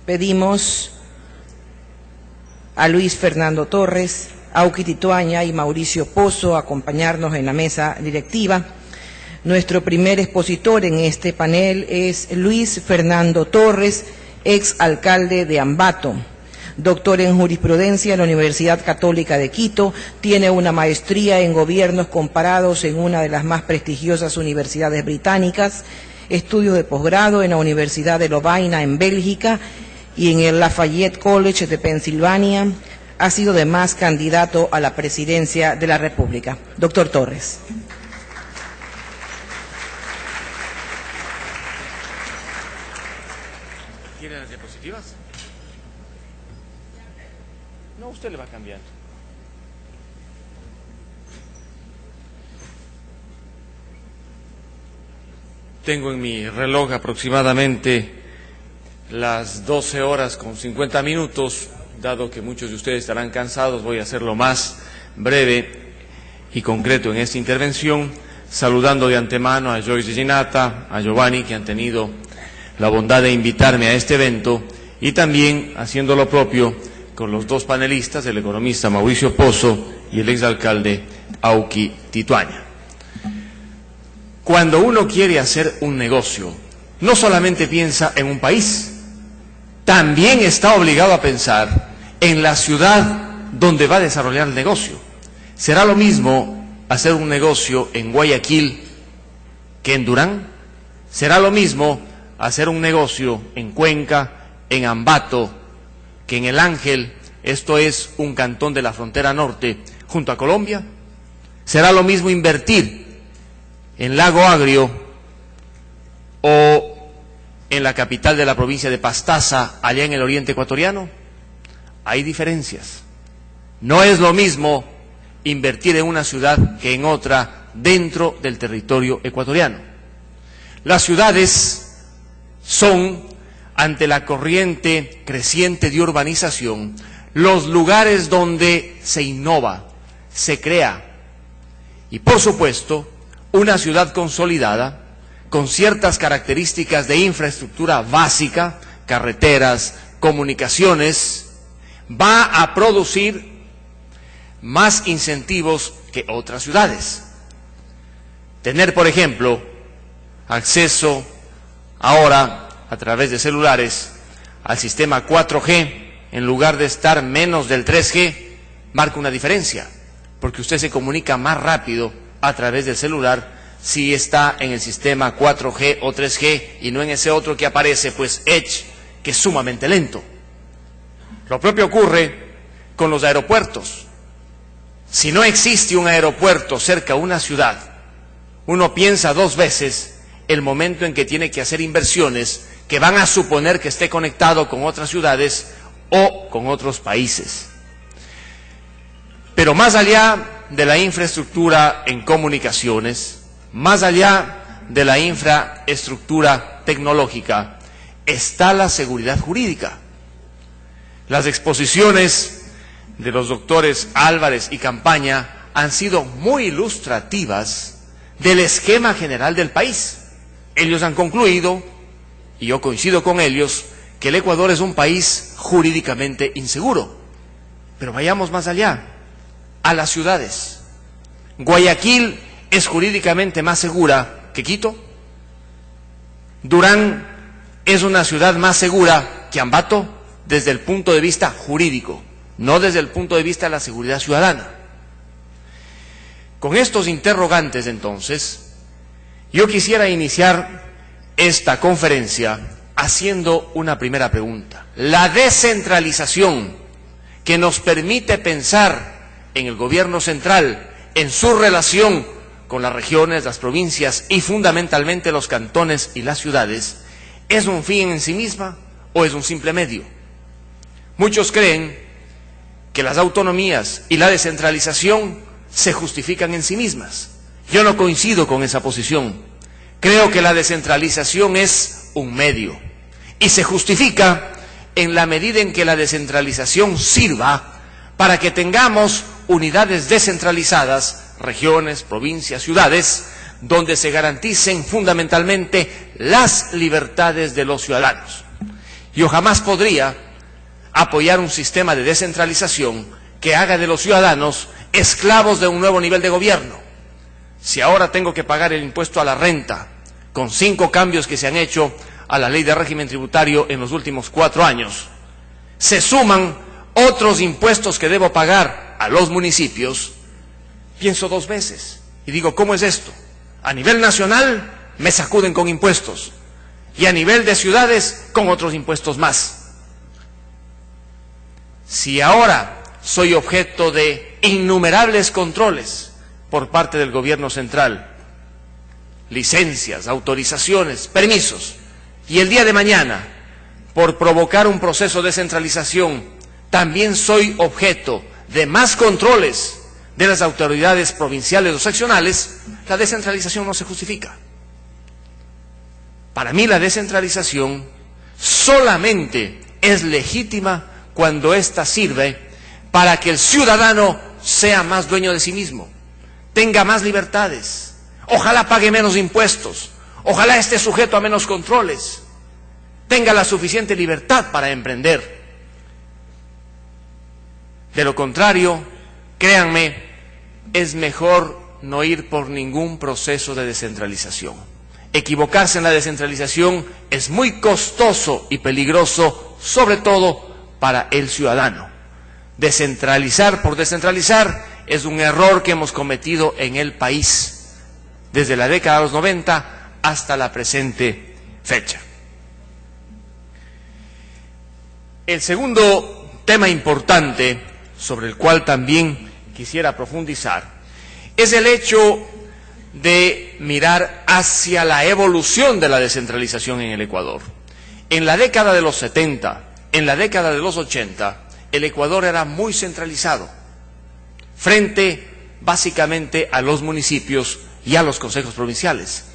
Pedimos a Luis Fernando Torres, Auqui Tituaña y Mauricio Pozo acompañarnos en la mesa directiva. Nuestro primer expositor en este panel es Luis Fernando Torres, ex alcalde de Ambato, doctor en jurisprudencia en la Universidad Católica de Quito, tiene una maestría en gobiernos comparados en una de las más prestigiosas universidades británicas, estudios de posgrado en la Universidad de Lovaina en Bélgica y en el Lafayette College de Pensilvania. Ha sido además candidato a la presidencia de la República. Doctor Torres. ¿Tiene las diapositivas? No, usted le va cambiando. Tengo en mi reloj aproximadamente las 12 horas con 50 minutos. Dado que muchos de ustedes estarán cansados, voy a hacerlo más breve y concreto en esta intervención, saludando de antemano a Joyce Ginata, a Giovanni, que han tenido la bondad de invitarme a este evento, y también haciendo lo propio con los dos panelistas, el economista Mauricio Pozo y el exalcalde Auqui Tituaña. Cuando uno quiere hacer un negocio, no solamente piensa en un país, también está obligado a pensar en la ciudad donde va a desarrollar el negocio. ¿Será lo mismo hacer un negocio en Guayaquil que en Durán? ¿Será lo mismo hacer un negocio en Cuenca, en Ambato, que en El Ángel, esto es un cantón de la frontera norte, junto a Colombia? ¿Será lo mismo invertir en Lago Agrio o en la capital de la provincia de Pastaza, allá en el oriente ecuatoriano? Hay diferencias. No es lo mismo invertir en una ciudad que en otra dentro del territorio ecuatoriano. Las ciudades son, ante la corriente creciente de urbanización, los lugares donde se innova, se crea. Y por supuesto, una ciudad consolidada, con ciertas características de infraestructura básica, carreteras, comunicaciones, va a producir más incentivos que otras ciudades. Tener, por ejemplo, acceso ahora a través de celulares al sistema 4G, en lugar de estar menos del 3G, marca una diferencia, porque usted se comunica más rápido a través del celular si está en el sistema 4G o 3G y no en ese otro que aparece, pues Edge, que es sumamente lento. Lo propio ocurre con los aeropuertos. Si no existe un aeropuerto cerca de una ciudad, uno piensa dos veces el momento en que tiene que hacer inversiones que van a suponer que esté conectado con otras ciudades o con otros países. Pero más allá de la infraestructura en comunicaciones, más allá de la infraestructura tecnológica, está la seguridad jurídica. Las exposiciones de los doctores Álvarez y Campaña han sido muy ilustrativas del esquema general del país. Ellos han concluido, y yo coincido con ellos, que el Ecuador es un país jurídicamente inseguro. Pero vayamos más allá, a las ciudades. Guayaquil es jurídicamente más segura que Quito. Durán es una ciudad más segura que Ambato desde el punto de vista jurídico, no desde el punto de vista de la seguridad ciudadana. Con estos interrogantes, entonces, yo quisiera iniciar esta conferencia haciendo una primera pregunta. La descentralización que nos permite pensar en el gobierno central, en su relación con las regiones, las provincias y fundamentalmente los cantones y las ciudades, ¿es un fin en sí misma o es un simple medio? Muchos creen que las autonomías y la descentralización se justifican en sí mismas. Yo no coincido con esa posición. Creo que la descentralización es un medio y se justifica en la medida en que la descentralización sirva para que tengamos unidades descentralizadas, regiones, provincias, ciudades, donde se garanticen fundamentalmente las libertades de los ciudadanos. Yo jamás podría apoyar un sistema de descentralización que haga de los ciudadanos esclavos de un nuevo nivel de gobierno. Si ahora tengo que pagar el impuesto a la renta, con 5 cambios que se han hecho a la ley de régimen tributario en los últimos 4 años, se suman otros impuestos que debo pagar a los municipios, pienso 2 veces y digo, ¿cómo es esto? A nivel nacional me sacuden con impuestos y a nivel de ciudades con otros impuestos más. Si ahora soy objeto de innumerables controles por parte del gobierno central, licencias, autorizaciones, permisos, y el día de mañana, por provocar un proceso de descentralización, también soy objeto de más controles de las autoridades provinciales o seccionales, la descentralización no se justifica. Para mí la descentralización solamente es legítima cuando ésta sirve para que el ciudadano sea más dueño de sí mismo, tenga más libertades, ojalá pague menos impuestos, ojalá esté sujeto a menos controles, tenga la suficiente libertad para emprender. De lo contrario, créanme, es mejor no ir por ningún proceso de descentralización. Equivocarse en la descentralización es muy costoso y peligroso, sobre todo para el ciudadano. Descentralizar por descentralizar es un error que hemos cometido en el país desde la década de los 90 hasta la presente fecha. El segundo tema importante sobre el cual también quisiera profundizar es el hecho de mirar hacia la evolución de la descentralización en el Ecuador. En la década de los 70, en la década de los 80, el Ecuador era muy centralizado, frente básicamente a los municipios y a los consejos provinciales.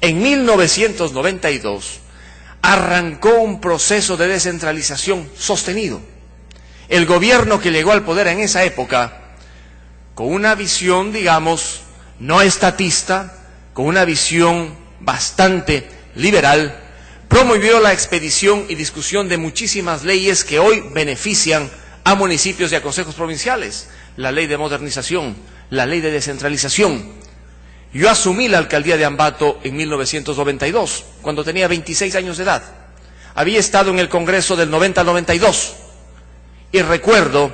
En 1992 arrancó un proceso de descentralización sostenido. El gobierno que llegó al poder en esa época, con una visión, digamos, no estatista, con una visión bastante liberal, promovió la expedición y discusión de muchísimas leyes que hoy benefician a municipios y a consejos provinciales. La ley de modernización, la ley de descentralización. Yo asumí la alcaldía de Ambato en 1992, cuando tenía 26 años de edad. Había estado en el Congreso del 90 al 92. Y recuerdo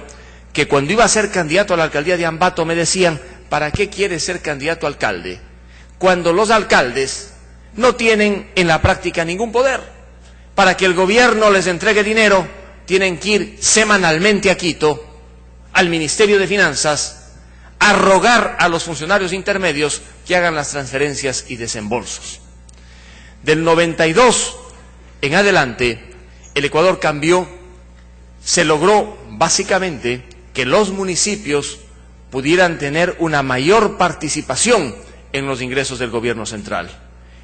que cuando iba a ser candidato a la alcaldía de Ambato me decían, ¿para qué quieres ser candidato a alcalde? Cuando los alcaldes no tienen en la práctica ningún poder. Para que el gobierno les entregue dinero, tienen que ir semanalmente a Quito, al Ministerio de Finanzas, a rogar a los funcionarios intermedios que hagan las transferencias y desembolsos. Del 92 en adelante, el Ecuador cambió, se logró básicamente que los municipios pudieran tener una mayor participación en los ingresos del gobierno central.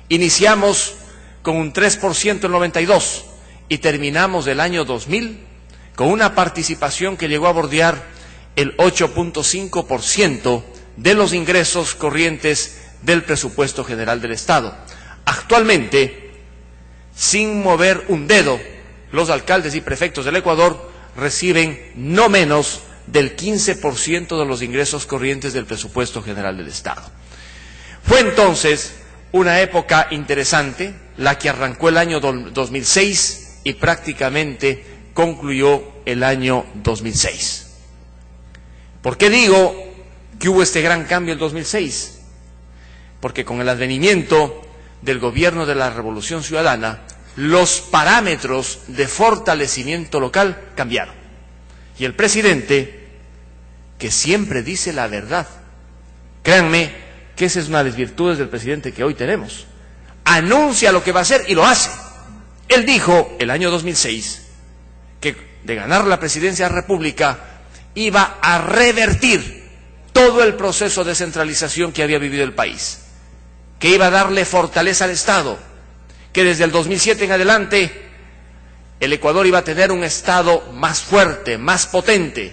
Iniciamos con un 3% en 92 y terminamos el año 2000 con una participación que llegó a bordear el 8.5% de los ingresos corrientes del presupuesto general del Estado. Actualmente, sin mover un dedo, los alcaldes y prefectos del Ecuador reciben no menos del 15% de los ingresos corrientes del presupuesto general del Estado. Fue entonces una época interesante, la que arrancó el año 2006 y prácticamente concluyó el año 2006. ¿Por qué digo que hubo este gran cambio en 2006? Porque con el advenimiento del gobierno de la Revolución Ciudadana, los parámetros de fortalecimiento local cambiaron. Y el presidente, que siempre dice la verdad, créanme que esa es una de las virtudes del presidente que hoy tenemos, anuncia lo que va a hacer y lo hace. Él dijo el año 2006 que de ganar la presidencia de la República iba a revertir todo el proceso de centralización que había vivido el país, que iba a darle fortaleza al Estado, que desde el 2007 en adelante el Ecuador iba a tener un Estado más fuerte, más potente,